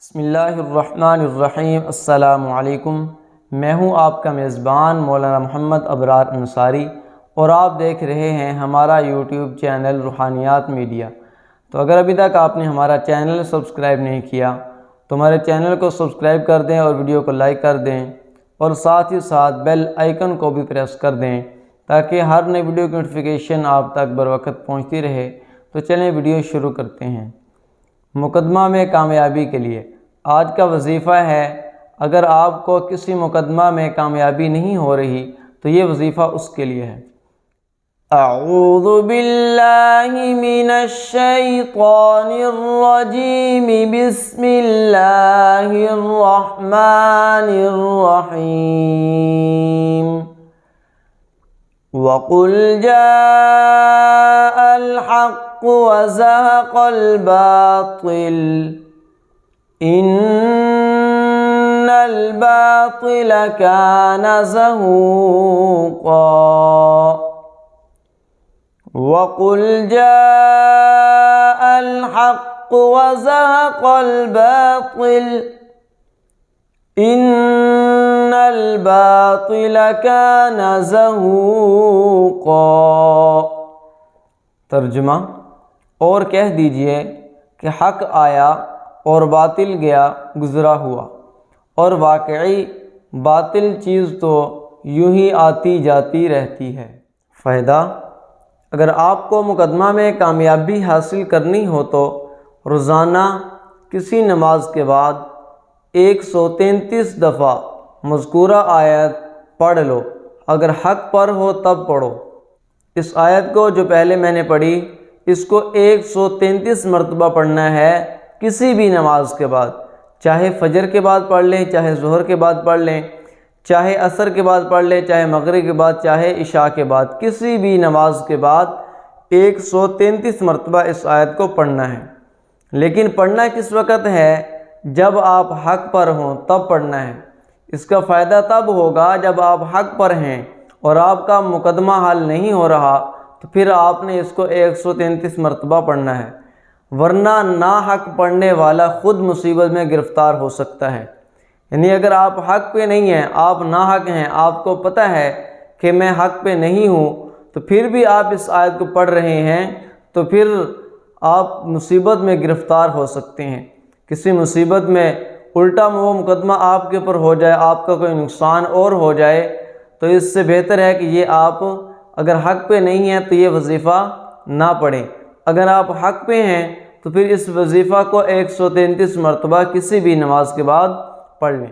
بسم اللہ الرحمن الرحیم۔ السلام علیکم۔ میں ہوں آپ کا میزبان مولانا محمد ابرار انصاری اور آپ دیکھ رہے ہیں ہمارا یوٹیوب چینل روحانیات میڈیا۔ تو اگر ابھی تک آپ نے ہمارا چینل سبسکرائب نہیں کیا تو ہمارے چینل کو سبسکرائب کر دیں اور ویڈیو کو لائک کر دیں اور ساتھ ہی ساتھ بیل آئیکن کو بھی پریس کر دیں تاکہ ہر نئی ویڈیو کی نوٹیفیکیشن آپ تک بروقت پہنچتی رہے۔ تو چلیں ویڈیو شروع کرتے ہیں۔ مقدمہ میں کامیابی کے لیے آج کا وظیفہ ہے، اگر آپ کو کسی مقدمہ میں کامیابی نہیں ہو رہی تو یہ وظیفہ اس کے لیے ہے۔ اعوذ باللہ من الشیطان الرجیم، بسم اللہ الرحمن الرحیم۔ وَقُلْ جَاءَ الْحَقُّ وَزَهَقَ الْبَاطِلُ إِنَّ الْبَاطِلَ كَانَ زَهُوقًا۔ وَقُلْ جَاءَ الْحَقُّ وَزَهَقَ الْبَاطِلُ إِنَّ الْبَاطِلَ كَانَ زَهُوقًا۔ ترجمہ: اور کہہ دیجئے کہ حق آیا اور باطل گیا گزرا ہوا، اور واقعی باطل چیز تو یوں ہی آتی جاتی رہتی ہے۔ فائدہ: اگر آپ کو مقدمہ میں کامیابی حاصل کرنی ہو تو روزانہ کسی نماز کے بعد 133 دفعہ مذکورہ آیت پڑھ لو۔ اگر حق پر ہو تب پڑھو۔ اس آیت کو جو پہلے میں نے پڑھی اس کو 133 مرتبہ پڑھنا ہے کسی بھی نماز کے بعد، چاہے فجر کے بعد پڑھ لیں، چاہے ظہر کے بعد پڑھ لیں، چاہے عصر کے بعد پڑھ لیں، چاہے مغرب کے بعد، چاہے عشاء کے بعد، کسی بھی نماز کے بعد 133 مرتبہ اس آیت کو پڑھنا ہے۔ لیکن پڑھنا کس وقت ہے؟ جب آپ حق پر ہوں تب پڑھنا ہے۔ اس کا فائدہ تب ہوگا جب آپ حق پر ہیں اور آپ کا مقدمہ حل نہیں ہو رہا تو پھر آپ نے اس کو 133 مرتبہ پڑھنا ہے، ورنہ ناحق پڑھنے والا خود مصیبت میں گرفتار ہو سکتا ہے۔ یعنی اگر آپ حق پہ نہیں ہیں، آپ ناحق ہیں، آپ کو پتہ ہے کہ میں حق پہ نہیں ہوں، تو پھر بھی آپ اس آیت کو پڑھ رہے ہیں تو پھر آپ مصیبت میں گرفتار ہو سکتے ہیں۔ کسی مصیبت میں الٹا وہ مقدمہ آپ کے اوپر ہو جائے، آپ کا کوئی نقصان اور ہو جائے، تو اس سے بہتر ہے کہ یہ آپ اگر حق پہ نہیں ہیں تو یہ وظیفہ نہ پڑھیں۔ اگر آپ حق پہ ہیں تو پھر اس وظیفہ کو 133 مرتبہ کسی بھی نماز کے بعد پڑھ لیں۔